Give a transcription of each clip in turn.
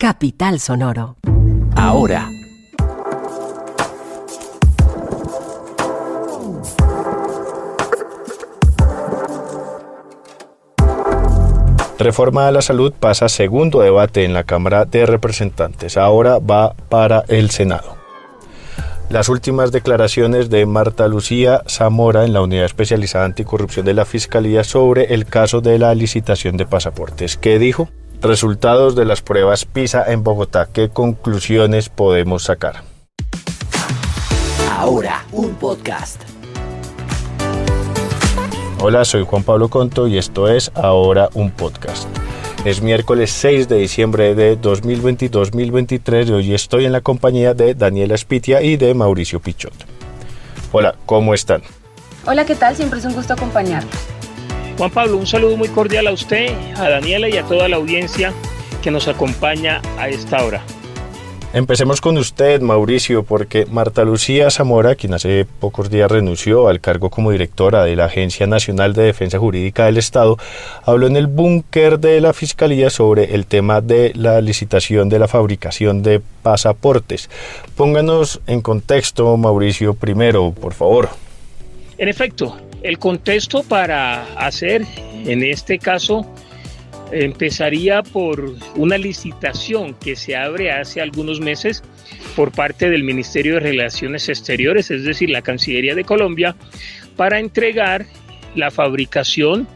Capital Sonoro. Ahora. Reforma a la salud pasa a segundo debate en la Cámara de Representantes. Ahora va para el Senado. Las últimas declaraciones de Marta Lucía Zamora en la Unidad Especializada Anticorrupción de la Fiscalía sobre el caso de la licitación de pasaportes. ¿Qué dijo? Resultados de las pruebas PISA en Bogotá. ¿Qué conclusiones podemos sacar? Ahora, un podcast. Hola, soy Juan Pablo Conto y esto es Ahora un podcast. Es miércoles 6 de diciembre de 2020-2023 y hoy estoy en la compañía de Daniela Spitia y de Mauricio Pichot. Hola, ¿cómo están? Hola, ¿qué tal? Siempre es un gusto acompañarlos. Juan Pablo, un saludo muy cordial a usted, a Daniela y a toda la audiencia que nos acompaña a esta hora. Empecemos con usted, Mauricio, porque Marta Lucía Zamora, quien hace pocos días renunció al cargo como directora de la Agencia Nacional de Defensa Jurídica del Estado, habló en el búnker de la Fiscalía sobre el tema de la licitación de la fabricación de pasaportes. Pónganos en contexto, Mauricio, primero, por favor. En efecto, el contexto para hacer, en este caso, empezaría por una licitación que se abre hace algunos meses por parte del Ministerio de Relaciones Exteriores, es decir, la Cancillería de Colombia, para entregar la fabricación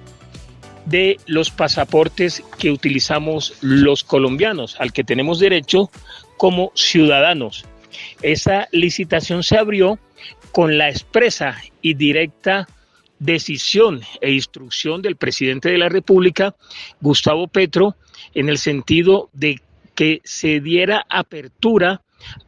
de los pasaportes que utilizamos los colombianos, al que tenemos derecho como ciudadanos. Esa licitación se abrió con la expresa y directa decisión e instrucción del presidente de la República, Gustavo Petro, en el sentido de que se diera apertura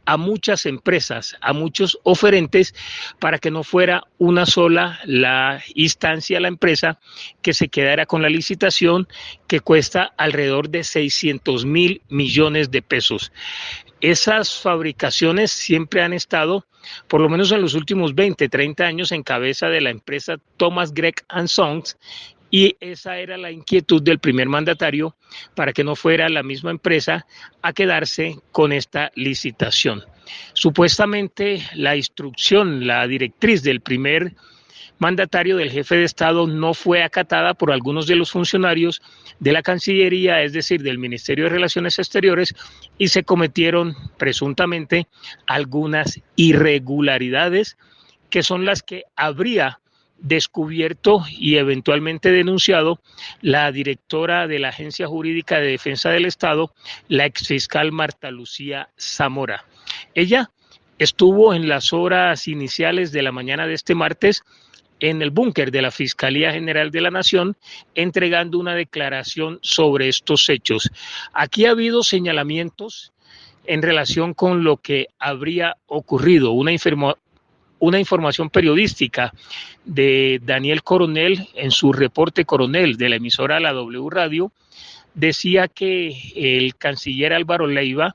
a muchas empresas, a muchos oferentes, para que no fuera una sola la instancia, la empresa, que se quedara con la licitación que cuesta alrededor de 600.000 millones de pesos. Esas fabricaciones siempre han estado, por lo menos en los últimos 20, 30 años, en cabeza de la empresa Thomas Gregg & Sons, y esa era la inquietud del primer mandatario para que no fuera la misma empresa a quedarse con esta licitación. Supuestamente la instrucción, la directriz del primer mandatario, del jefe de Estado, no fue acatada por algunos de los funcionarios de la Cancillería, es decir, del Ministerio de Relaciones Exteriores, y se cometieron presuntamente algunas irregularidades que son las que habría descubierto y eventualmente denunciado la directora de la Agencia Jurídica de Defensa del Estado, la exfiscal Marta Lucía Zamora. Ella estuvo en las horas iniciales de la mañana de este martes en el búnker de la Fiscalía General de la Nación, entregando una declaración sobre estos hechos. Aquí ha habido señalamientos en relación con lo que habría ocurrido, una información periodística de Daniel Coronel en su reporte Coronel de la emisora La W Radio, decía que el canciller Álvaro Leiva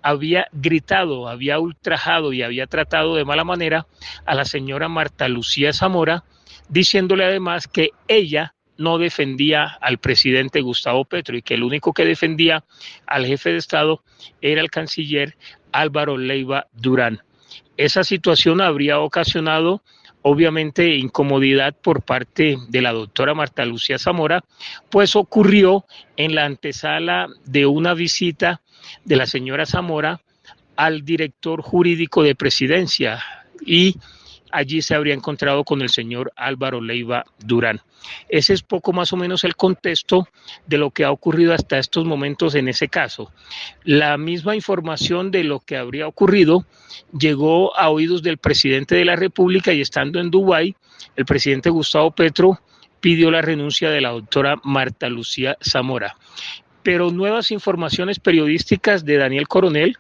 había gritado, había ultrajado y había tratado de mala manera a la señora Marta Lucía Zamora, diciéndole además que ella no defendía al presidente Gustavo Petro y que el único que defendía al jefe de Estado era el canciller Álvaro Leiva Durán. Esa situación habría ocasionado obviamente incomodidad por parte de la doctora Marta Lucía Zamora, pues ocurrió en la antesala de una visita de la señora Zamora al director jurídico de Presidencia y allí se habría encontrado con el señor Álvaro Leiva Durán. Ese es poco más o menos el contexto de lo que ha ocurrido hasta estos momentos en ese caso. La misma información de lo que habría ocurrido llegó a oídos del presidente de la República y estando en Dubái, el presidente Gustavo Petro pidió la renuncia de la doctora Marta Lucía Zamora. Pero nuevas informaciones periodísticas de Daniel Coronel,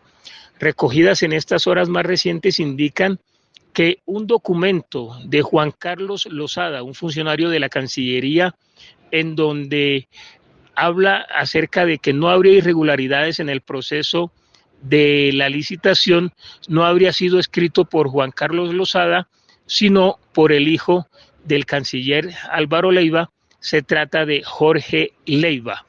recogidas en estas horas más recientes, indican que un documento de Juan Carlos Lozada, un funcionario de la Cancillería, en donde habla acerca de que no habría irregularidades en el proceso de la licitación, no habría sido escrito por Juan Carlos Lozada, sino por el hijo del canciller Álvaro Leiva. Se trata de Jorge Leiva.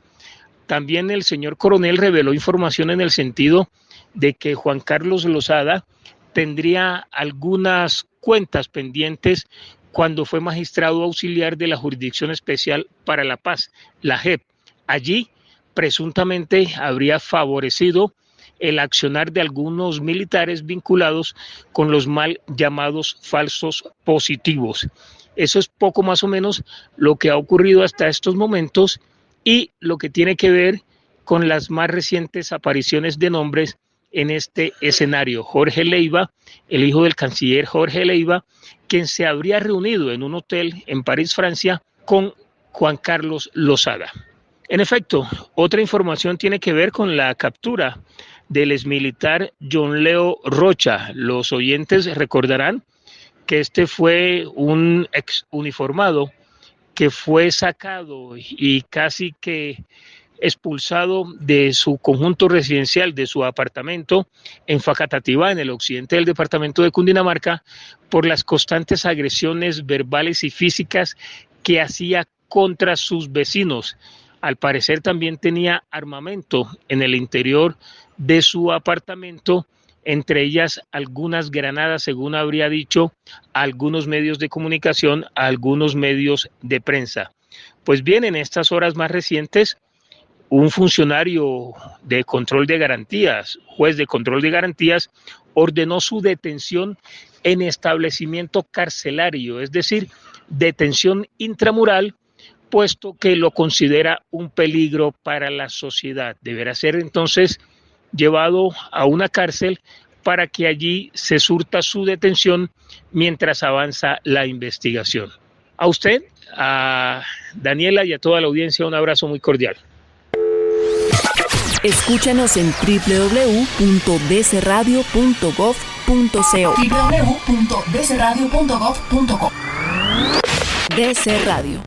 También el señor coronel reveló información en el sentido de que Juan Carlos Lozada tendría algunas cuentas pendientes cuando fue magistrado auxiliar de la Jurisdicción Especial para la Paz, la JEP. Allí, presuntamente, habría favorecido el accionar de algunos militares vinculados con los mal llamados falsos positivos. Eso es poco más o menos lo que ha ocurrido hasta estos momentos y lo que tiene que ver con las más recientes apariciones de nombres en este escenario. Jorge Leiva, el hijo del canciller Jorge Leiva, quien se habría reunido en un hotel en París, Francia, con Juan Carlos Lozada. En efecto, otra información tiene que ver con la captura del exmilitar John Leo Rocha. Los oyentes recordarán que este fue un ex uniformado que fue sacado y casi que expulsado de su conjunto residencial, de su apartamento en Facatativá, en el occidente del departamento de Cundinamarca, por las constantes agresiones verbales y físicas que hacía contra sus vecinos. Al parecer también tenía armamento en el interior de su apartamento, entre ellas algunas granadas, según habría dicho a algunos medios de comunicación, a algunos medios de prensa. Pues bien, en estas horas más recientes, un funcionario de control de garantías, juez de control de garantías, ordenó su detención en establecimiento carcelario, es decir, detención intramural, puesto que lo considera un peligro para la sociedad. Deberá ser entonces llevado a una cárcel para que allí se surta su detención mientras avanza la investigación. A usted, a Daniela y a toda la audiencia, un abrazo muy cordial. Escúchanos en www.dcradio.gov.co. www.dcradio.gov.co. DC Radio.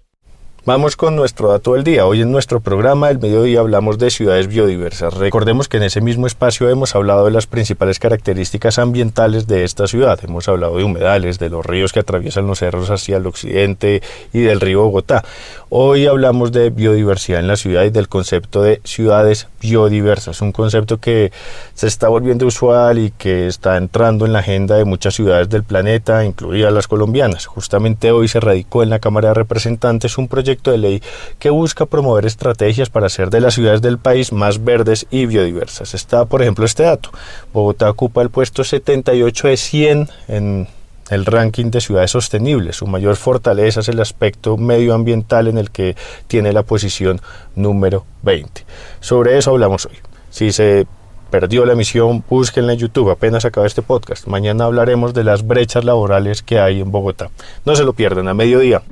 Vamos con nuestro dato del día. Hoy en nuestro programa El Mediodía hablamos de ciudades biodiversas. Recordemos que en ese mismo espacio hemos hablado de las principales características ambientales de esta ciudad. Hemos hablado de humedales, de los ríos que atraviesan los cerros hacia el occidente y del río Bogotá. Hoy hablamos de biodiversidad en la ciudad y del concepto de ciudades biodiversas, un concepto que se está volviendo usual y que está entrando en la agenda de muchas ciudades del planeta, incluidas las colombianas. Justamente hoy se radicó en la Cámara de Representantes un proyecto de ley que busca promover estrategias para hacer de las ciudades del país más verdes y biodiversas. Está, por ejemplo, este dato. Bogotá ocupa el puesto 78 de 100 en el ranking de ciudades sostenibles. Su mayor fortaleza es el aspecto medioambiental, en el que tiene la posición número 20. Sobre eso hablamos hoy. Si se perdió la emisión, búsquenla en YouTube, apenas acaba este podcast. Mañana hablaremos de las brechas laborales que hay en Bogotá. No se lo pierdan, a mediodía.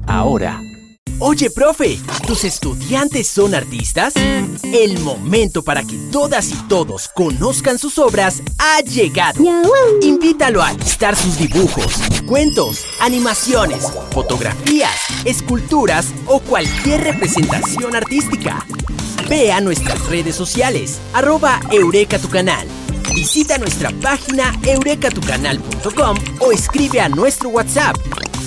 Ahora. Oye, profe, ¿tus estudiantes son artistas? El momento para que todas y todos conozcan sus obras ha llegado. Invítalo a alistar sus dibujos, cuentos, animaciones, fotografías, esculturas o cualquier representación artística. Ve a nuestras redes sociales, @eurekatucanal. Visita nuestra página eurekatucanal.com o escribe a nuestro WhatsApp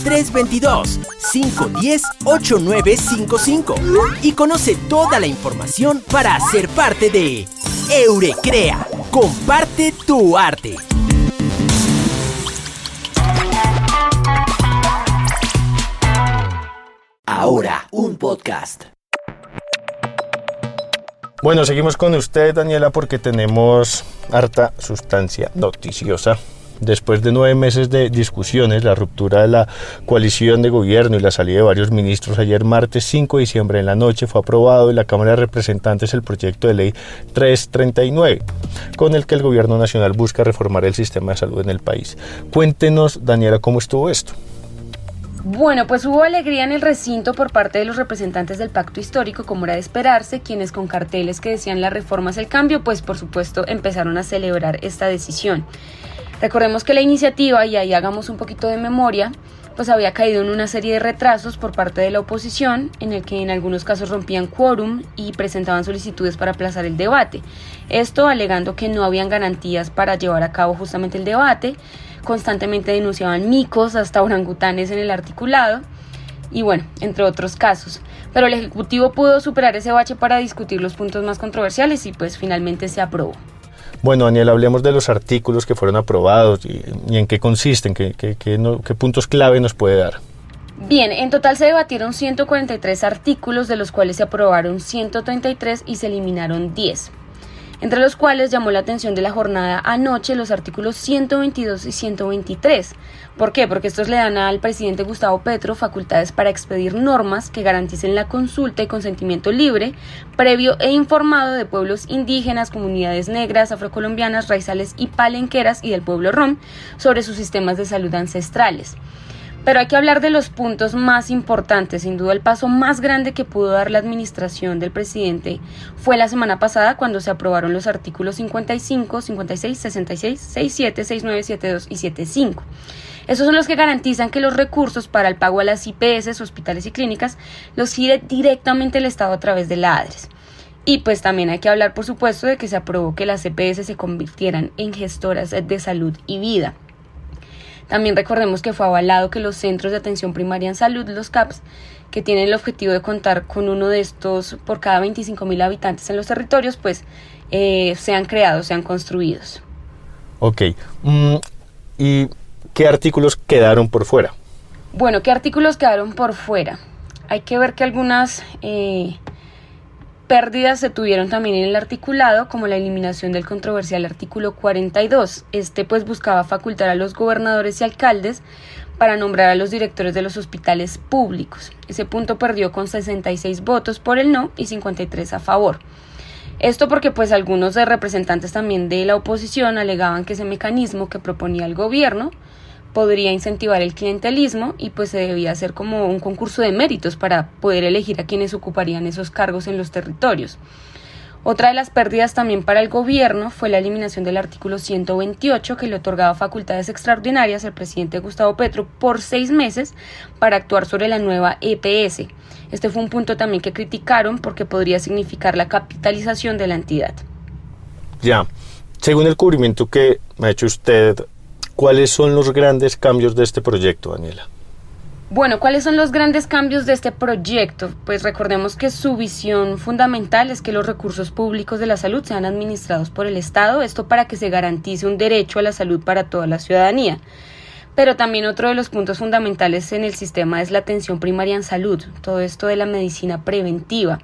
322-510-8955 y conoce toda la información para ser parte de Eurecrea. Comparte tu arte. Ahora, un podcast. Bueno, seguimos con usted, Daniela, porque tenemos harta sustancia noticiosa. Después de 9 meses de discusiones, la ruptura de la coalición de gobierno y la salida de varios ministros, ayer martes 5 de diciembre en la noche fue aprobado en la Cámara de Representantes el proyecto de ley 339, con el que el gobierno nacional busca reformar el sistema de salud en el país. Cuéntenos, Daniela, ¿cómo estuvo esto? Bueno, pues hubo alegría en el recinto por parte de los representantes del pacto histórico, como era de esperarse, quienes con carteles que decían "la reforma es el cambio", pues por supuesto empezaron a celebrar esta decisión. Recordemos que la iniciativa, y ahí hagamos un poquito de memoria, pues había caído en una serie de retrasos por parte de la oposición, en el que en algunos casos rompían quórum y presentaban solicitudes para aplazar el debate. Esto alegando que no habían garantías para llevar a cabo justamente el debate. Constantemente denunciaban micos, hasta orangutanes en el articulado. y bueno, entre otros casos. Pero el Ejecutivo pudo superar ese bache para discutir los puntos más controversiales y pues finalmente se aprobó. Bueno, Daniela, hablemos de los artículos que fueron aprobados y en qué consisten, qué puntos clave nos puede dar. Bien, en total se debatieron 143 artículos, de los cuales se aprobaron 133 y se eliminaron 10. Entre los cuales llamó la atención de la jornada anoche los artículos 122 y 123. ¿Por qué? Porque estos le dan al presidente Gustavo Petro facultades para expedir normas que garanticen la consulta y consentimiento libre, previo e informado de pueblos indígenas, comunidades negras, afrocolombianas, raizales y palenqueras y del pueblo rom sobre sus sistemas de salud ancestrales. Pero hay que hablar de los puntos más importantes. Sin duda, el paso más grande que pudo dar la administración del presidente fue la semana pasada, cuando se aprobaron los artículos 55, 56, 66, 67, 69, 72 y 75. Esos son los que garantizan que los recursos para el pago a las IPS, hospitales y clínicas, los gire directamente el Estado a través de la ADRES. Y pues también hay que hablar, por supuesto, de que se aprobó que las EPS se convirtieran en gestoras de salud y vida. También recordemos que fue avalado que los centros de atención primaria en salud, los CAPS, que tienen el objetivo de contar con uno de estos por cada 25.000 habitantes en los territorios, pues sean creados, sean construidos. Ok. ¿Y qué artículos quedaron por fuera? Bueno, ¿qué artículos quedaron por fuera? Hay que ver que algunas pérdidas se tuvieron también en el articulado, como la eliminación del controversial artículo 42. Este pues buscaba facultar a los gobernadores y alcaldes para nombrar a los directores de los hospitales públicos. Ese punto perdió con 66 votos por el no y 53 a favor. Esto porque pues algunos representantes también de la oposición alegaban que ese mecanismo que proponía el gobierno podría incentivar el clientelismo y pues se debía hacer como un concurso de méritos para poder elegir a quienes ocuparían esos cargos en los territorios. Otra de las pérdidas también para el gobierno fue la eliminación del artículo 128, que le otorgaba facultades extraordinarias al presidente Gustavo Petro por 6 meses para actuar sobre la nueva EPS. Este fue un punto también que criticaron porque podría significar la capitalización de la entidad. Ya, según el cubrimiento que me ha hecho usted, ¿cuáles son los grandes cambios de este proyecto, Daniela? Bueno, ¿cuáles son los grandes cambios de este proyecto? Pues recordemos que su visión fundamental es que los recursos públicos de la salud sean administrados por el Estado, esto para que se garantice un derecho a la salud para toda la ciudadanía. Pero también otro de los puntos fundamentales en el sistema es la atención primaria en salud, todo esto de la medicina preventiva.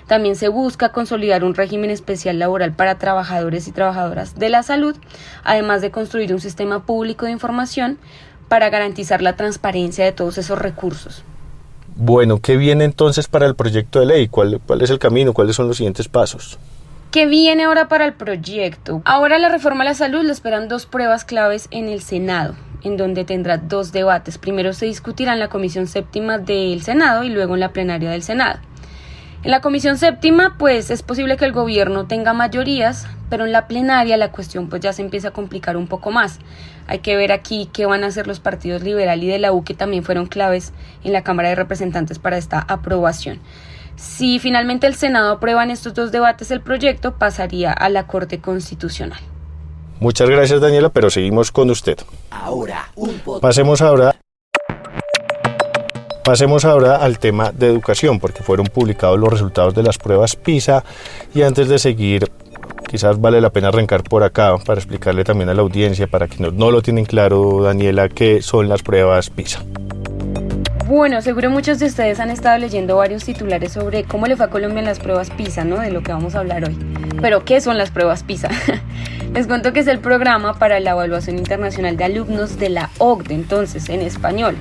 También se busca consolidar un régimen especial laboral para trabajadores y trabajadoras de la salud, además de construir un sistema público de información para garantizar la transparencia de todos esos recursos. Bueno, ¿qué viene entonces para el proyecto de ley? ¿Cuál es el camino? ¿Cuáles son los siguientes pasos? ¿Qué viene ahora para el proyecto? Ahora la reforma a la salud le esperan 2 pruebas claves en el Senado, en donde tendrá 2 debates. Primero se discutirá en la Comisión Séptima del Senado y luego en la plenaria del Senado. En la Comisión Séptima, pues es posible que el gobierno tenga mayorías, pero en la plenaria la cuestión pues ya se empieza a complicar un poco más. Hay que ver aquí qué van a hacer los partidos Liberal y de la U, que también fueron claves en la Cámara de Representantes para esta aprobación. Si finalmente el Senado aprueba en estos 2 debates el proyecto, pasaría a la Corte Constitucional. Muchas gracias, Daniela, pero seguimos con usted. Ahora, un podcast. Pasemos ahora al tema de educación, porque fueron publicados los resultados de las pruebas PISA y antes de seguir, quizás vale la pena arrancar por acá para explicarle también a la audiencia, para quienes no lo tienen claro, Daniela, qué son las pruebas PISA. Bueno, seguro muchos de ustedes han estado leyendo varios titulares sobre cómo le fue a Colombia en las pruebas PISA, ¿no? De lo que vamos a hablar hoy. Pero, ¿qué son las pruebas PISA? Les cuento que es el programa para la evaluación internacional de alumnos de la OCDE, entonces, en español.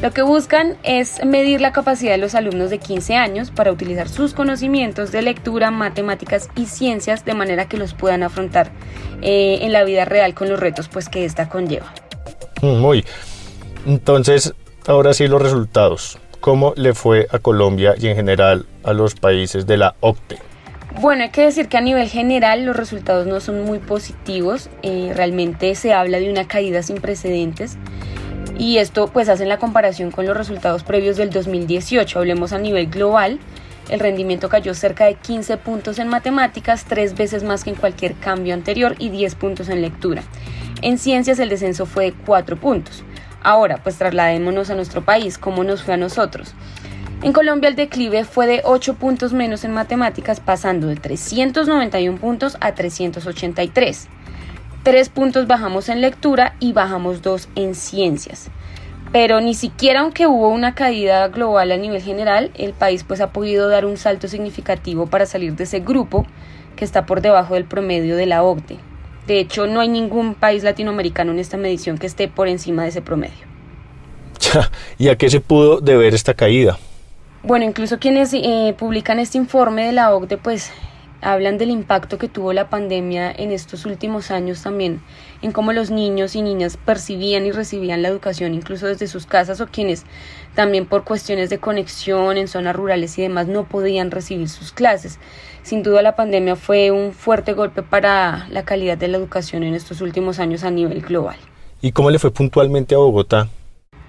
Lo que buscan es medir la capacidad de los alumnos de 15 años para utilizar sus conocimientos de lectura, matemáticas y ciencias de manera que los puedan afrontar en la vida real con los retos pues, que esta conlleva. Entonces, ahora sí los resultados. ¿Cómo le fue a Colombia y en general a los países de la OCDE? Bueno, hay que decir que a nivel general los resultados no son muy positivos. Realmente se habla de una caída sin precedentes. Y esto pues hacen la comparación con los resultados previos del 2018. Hablemos a nivel global, el rendimiento cayó cerca de 15 puntos en matemáticas, 3 veces más que en cualquier cambio anterior y 10 puntos en lectura. En ciencias el descenso fue de 4 puntos. Ahora, pues trasladémonos a nuestro país, ¿cómo nos fue a nosotros? En Colombia el declive fue de 8 puntos menos en matemáticas, pasando de 391 puntos a 383. 3 puntos bajamos en lectura y bajamos 2 en ciencias. Pero ni siquiera aunque hubo una caída global a nivel general, el país pues ha podido dar un salto significativo para salir de ese grupo que está por debajo del promedio de la OCDE. De hecho, no hay ningún país latinoamericano en esta medición que esté por encima de ese promedio. ¿Y a qué se pudo deber esta caída? Bueno, incluso quienes publican este informe de la OCDE pues hablan del impacto que tuvo la pandemia en estos últimos años también, en cómo los niños y niñas percibían y recibían la educación incluso desde sus casas, o quienes también por cuestiones de conexión en zonas rurales y demás no podían recibir sus clases. Sin duda la pandemia fue un fuerte golpe para la calidad de la educación en estos últimos años a nivel global. ¿Y cómo le fue puntualmente a Bogotá?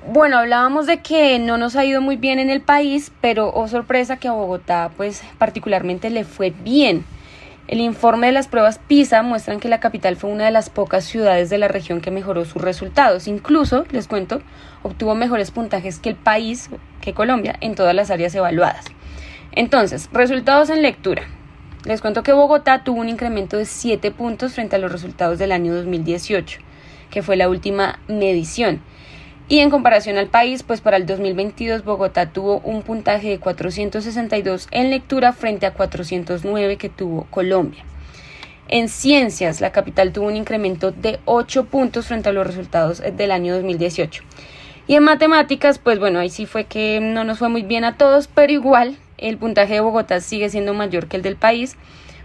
Bueno, hablábamos de que no nos ha ido muy bien en el país, pero oh sorpresa que a Bogotá pues particularmente le fue bien. El informe de las pruebas PISA muestran que la capital fue una de las pocas ciudades de la región que mejoró sus resultados. Incluso, les cuento, obtuvo mejores puntajes que el país, que Colombia, en todas las áreas evaluadas. Entonces, resultados en lectura. Les cuento que Bogotá tuvo un incremento de 7 puntos frente a los resultados del año 2018, que fue la última medición. Y en comparación al país, pues para el 2022 Bogotá tuvo un puntaje de 462 en lectura frente a 409 que tuvo Colombia. En ciencias, la capital tuvo un incremento de 8 puntos frente a los resultados del año 2018. Y en matemáticas, pues bueno, ahí sí fue que no nos fue muy bien a todos, pero igual el puntaje de Bogotá sigue siendo mayor que el del país,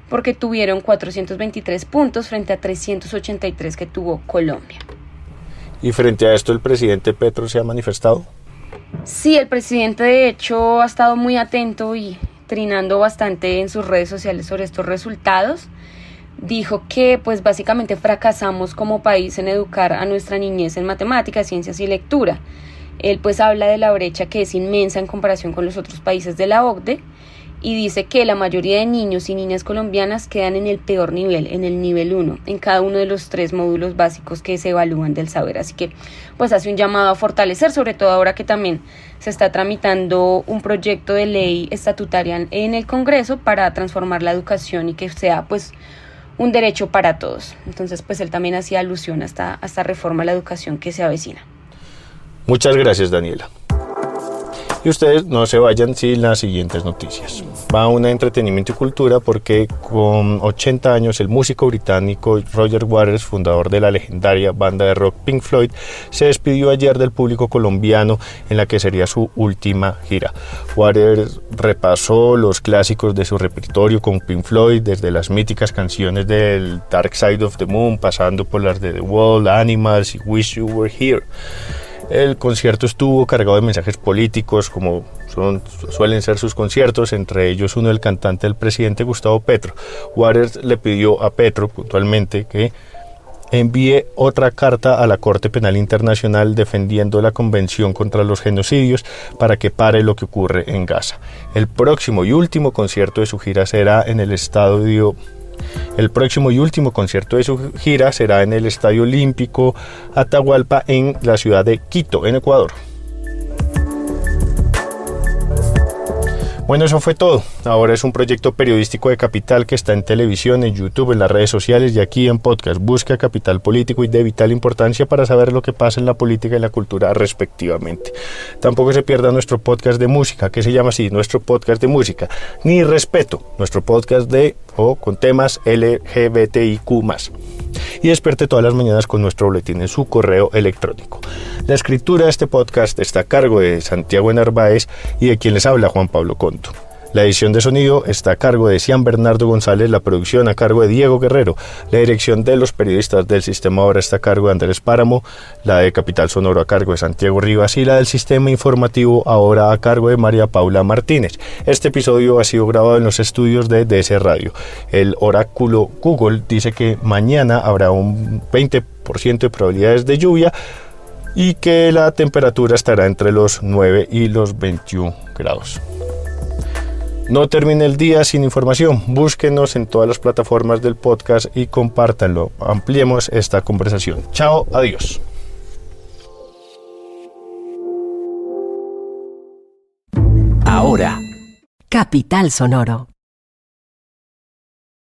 porque tuvieron 423 puntos frente a 383 que tuvo Colombia. ¿Y frente a esto el presidente Petro se ha manifestado? Sí, el presidente de hecho ha estado muy atento y trinando bastante en sus redes sociales sobre estos resultados. Dijo que pues básicamente fracasamos como país en educar a nuestra niñez en matemáticas, ciencias y lectura. Él pues habla de la brecha que es inmensa en comparación con los otros países de la OCDE y dice que la mayoría de niños y niñas colombianas quedan en el peor nivel, en el nivel 1, en cada uno de los 3 módulos básicos que se evalúan del saber. Así que pues hace un llamado a fortalecer, sobre todo ahora que también se está tramitando un proyecto de ley estatutaria en el Congreso para transformar la educación y que sea pues un derecho para todos. Entonces pues él también hacía alusión a esta reforma a la educación que se avecina. Muchas gracias, Daniela. Y ustedes no se vayan sin las siguientes noticias. Va a una entretenimiento y cultura porque con 80 años el músico británico Roger Waters, fundador de la legendaria banda de rock Pink Floyd, se despidió ayer del público colombiano en la que sería su última gira. Waters repasó los clásicos de su repertorio con Pink Floyd, desde las míticas canciones del Dark Side of the Moon, pasando por las de The Wall, Animals y Wish You Were Here. El concierto estuvo cargado de mensajes políticos, como suelen ser sus conciertos, entre ellos uno del cantante del presidente Gustavo Petro. Waters le pidió a Petro puntualmente que envíe otra carta a la Corte Penal Internacional defendiendo la Convención contra los Genocidios para que pare lo que ocurre en Gaza. El próximo y último concierto de su gira será en el Estadio Olímpico Atahualpa en la ciudad de Quito, en Ecuador. Bueno, eso fue todo. Ahora es un proyecto periodístico de Capital que está en televisión, en YouTube, en las redes sociales y aquí en podcast. Busca Capital Político y de vital importancia para saber lo que pasa en la política y la cultura respectivamente. Tampoco se pierda nuestro podcast de música, que se llama así, nuestro podcast de música. Ni Respeto, nuestro podcast con temas LGBTIQ+. Y despierte todas las mañanas con nuestro boletín en su correo electrónico. La escritura de este podcast está a cargo de Santiago Narváez y de quien les habla, Juan Pablo Conto. La edición de sonido está a cargo de Cian Bernardo González, la producción a cargo de Diego Guerrero, la dirección de los periodistas del Sistema Ahora está a cargo de Andrés Páramo, la de Capital Sonoro a cargo de Santiago Rivas y la del Sistema Informativo Ahora a cargo de María Paula Martínez. Este episodio ha sido grabado en los estudios de DS Radio. El oráculo Google dice que mañana habrá un 20% de probabilidades de lluvia y que la temperatura estará entre los 9 y los 21 grados. No termine el día sin información. Búsquenos en todas las plataformas del podcast y compártanlo. Ampliemos esta conversación. Chao, adiós. Ahora, Capital Sonoro.